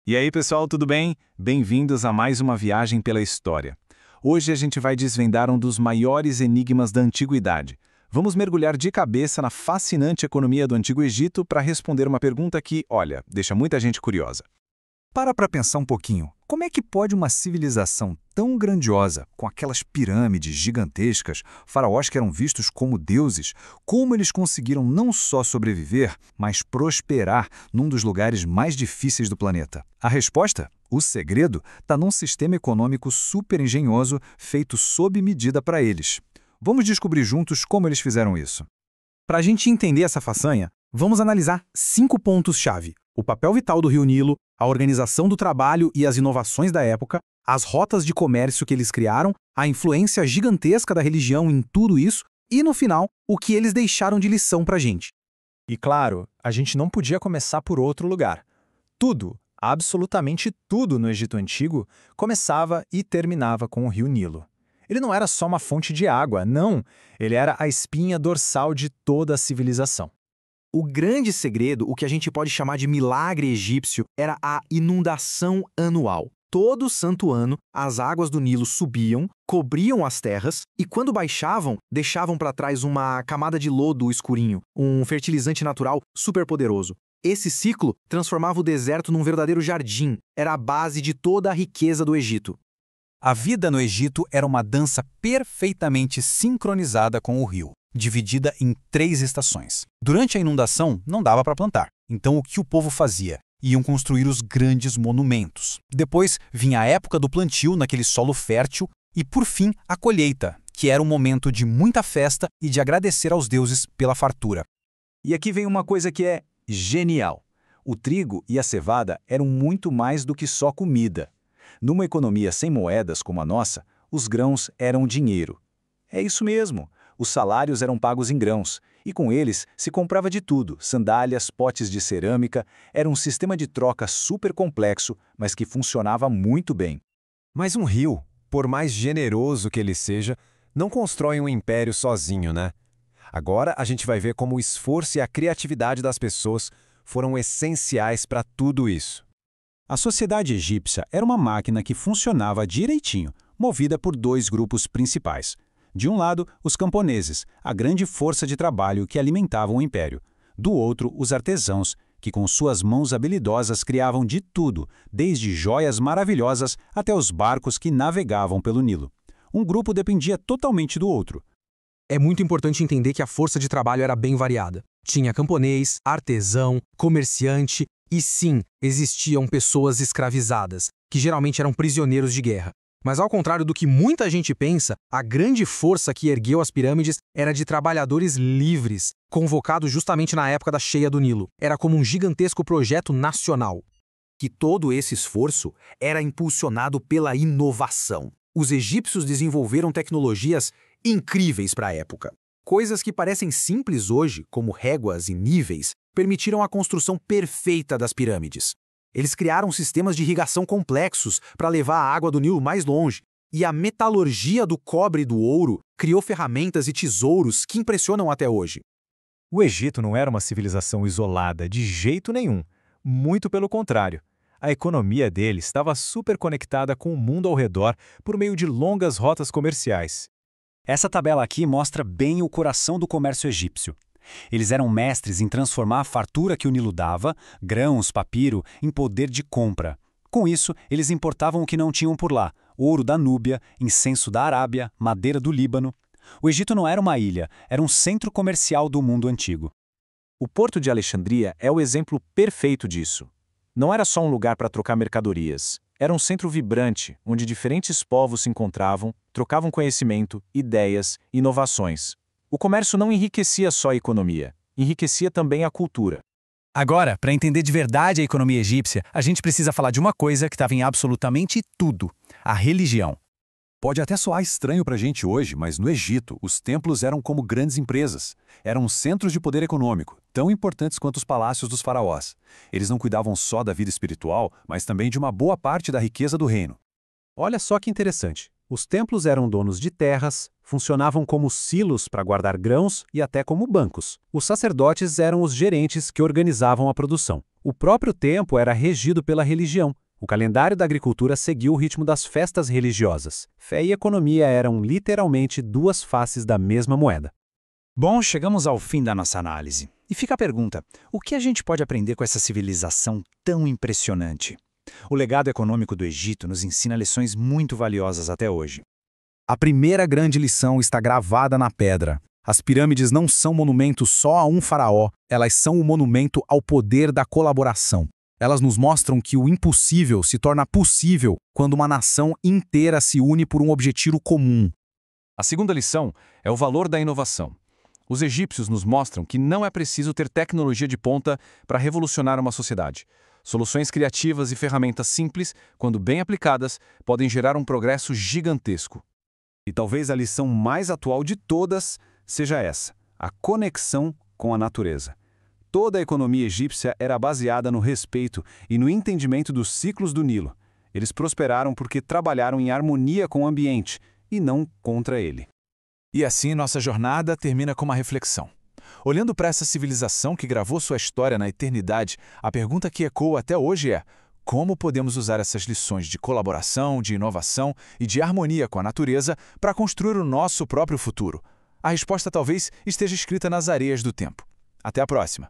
E aí, pessoal, tudo bem? Bem-vindos a mais uma viagem pela história. Hoje a gente vai desvendar um dos maiores enigmas da antiguidade. Vamos mergulhar de cabeça na fascinante economia do Antigo Egito para responder uma pergunta que, olha, deixa muita gente curiosa. Para pensar um pouquinho, como é que pode uma civilização tão grandiosa, com aquelas pirâmides gigantescas, faraós que eram vistos como deuses, como eles conseguiram não só sobreviver, mas prosperar num dos lugares mais difíceis do planeta? A resposta? O segredo está num sistema econômico super engenhoso feito sob medida para eles. Vamos descobrir juntos como eles fizeram isso. Para a gente entender essa façanha, vamos analisar 5 pontos-chave: o papel vital do Rio Nilo, a organização do trabalho e as inovações da época, as rotas de comércio que eles criaram, a influência gigantesca da religião em tudo isso e, no final, o que eles deixaram de lição para a gente. E claro, a gente não podia começar por outro lugar. Tudo, absolutamente tudo no Egito Antigo, começava e terminava com o Rio Nilo. Ele não era só uma fonte de água, não. Ele era a espinha dorsal de toda a civilização. O grande segredo, o que a gente pode chamar de milagre egípcio, era a inundação anual. Todo santo ano, as águas do Nilo subiam, cobriam as terras e, quando baixavam, deixavam para trás uma camada de lodo escurinho, um fertilizante natural superpoderoso. Esse ciclo transformava o deserto num verdadeiro jardim, era a base de toda a riqueza do Egito. A vida no Egito era uma dança perfeitamente sincronizada com o rio, dividida em 3 estações. Durante a inundação, não dava para plantar. Então, o que o povo fazia? Iam construir os grandes monumentos. Depois, vinha a época do plantio naquele solo fértil e, por fim, a colheita, que era um momento de muita festa e de agradecer aos deuses pela fartura. E aqui vem uma coisa que é genial. O trigo e a cevada eram muito mais do que só comida. Numa economia sem moedas como a nossa, os grãos eram dinheiro. É isso mesmo. Os salários eram pagos em grãos, e com eles se comprava de tudo: sandálias, potes de cerâmica. Era um sistema de troca super complexo, mas que funcionava muito bem. Mas um rio, por mais generoso que ele seja, não constrói um império sozinho, né? Agora a gente vai ver como o esforço e a criatividade das pessoas foram essenciais para tudo isso. A sociedade egípcia era uma máquina que funcionava direitinho, movida por 2 grupos principais. De um lado, os camponeses, a grande força de trabalho que alimentavam o império. Do outro, os artesãos, que com suas mãos habilidosas criavam de tudo, desde joias maravilhosas até os barcos que navegavam pelo Nilo. Um grupo dependia totalmente do outro. É muito importante entender que a força de trabalho era bem variada. Tinha camponês, artesão, comerciante e, sim, existiam pessoas escravizadas, que geralmente eram prisioneiros de guerra. Mas, ao contrário do que muita gente pensa, a grande força que ergueu as pirâmides era de trabalhadores livres, convocados justamente na época da cheia do Nilo. Era como um gigantesco projeto nacional. Que todo esse esforço era impulsionado pela inovação. Os egípcios desenvolveram tecnologias incríveis para a época. Coisas que parecem simples hoje, como réguas e níveis, permitiram a construção perfeita das pirâmides. Eles criaram sistemas de irrigação complexos para levar a água do Nilo mais longe. E a metalurgia do cobre e do ouro criou ferramentas e tesouros que impressionam até hoje. O Egito não era uma civilização isolada de jeito nenhum. Muito pelo contrário. A economia dele estava super conectada com o mundo ao redor por meio de longas rotas comerciais. Essa tabela aqui mostra bem o coração do comércio egípcio. Eles eram mestres em transformar a fartura que o Nilo dava, grãos, papiro, em poder de compra. Com isso, eles importavam o que não tinham por lá: ouro da Núbia, incenso da Arábia, madeira do Líbano. O Egito não era uma ilha, era um centro comercial do mundo antigo. O Porto de Alexandria é o exemplo perfeito disso. Não era só um lugar para trocar mercadorias. Era um centro vibrante, onde diferentes povos se encontravam, trocavam conhecimento, ideias, inovações. O comércio não enriquecia só a economia, enriquecia também a cultura. Agora, para entender de verdade a economia egípcia, a gente precisa falar de uma coisa que estava em absolutamente tudo: a religião. Pode até soar estranho para a gente hoje, mas no Egito, os templos eram como grandes empresas. Eram centros de poder econômico, tão importantes quanto os palácios dos faraós. Eles não cuidavam só da vida espiritual, mas também de uma boa parte da riqueza do reino. Olha só que interessante. Os templos eram donos de terras, funcionavam como silos para guardar grãos e até como bancos. Os sacerdotes eram os gerentes que organizavam a produção. O próprio tempo era regido pela religião. O calendário da agricultura seguiu o ritmo das festas religiosas. Fé e economia eram literalmente duas faces da mesma moeda. Bom, chegamos ao fim da nossa análise. E fica a pergunta, o que a gente pode aprender com essa civilização tão impressionante? O legado econômico do Egito nos ensina lições muito valiosas até hoje. A primeira grande lição está gravada na pedra. As pirâmides não são monumentos só a um faraó, elas são um monumento ao poder da colaboração. Elas nos mostram que o impossível se torna possível quando uma nação inteira se une por um objetivo comum. A segunda lição é o valor da inovação. Os egípcios nos mostram que não é preciso ter tecnologia de ponta para revolucionar uma sociedade. Soluções criativas e ferramentas simples, quando bem aplicadas, podem gerar um progresso gigantesco. E talvez a lição mais atual de todas seja essa: a conexão com a natureza. Toda a economia egípcia era baseada no respeito e no entendimento dos ciclos do Nilo. Eles prosperaram porque trabalharam em harmonia com o ambiente e não contra ele. E assim nossa jornada termina com uma reflexão. Olhando para essa civilização que gravou sua história na eternidade, a pergunta que ecoa até hoje é: como podemos usar essas lições de colaboração, de inovação e de harmonia com a natureza para construir o nosso próprio futuro? A resposta talvez esteja escrita nas areias do tempo. Até a próxima!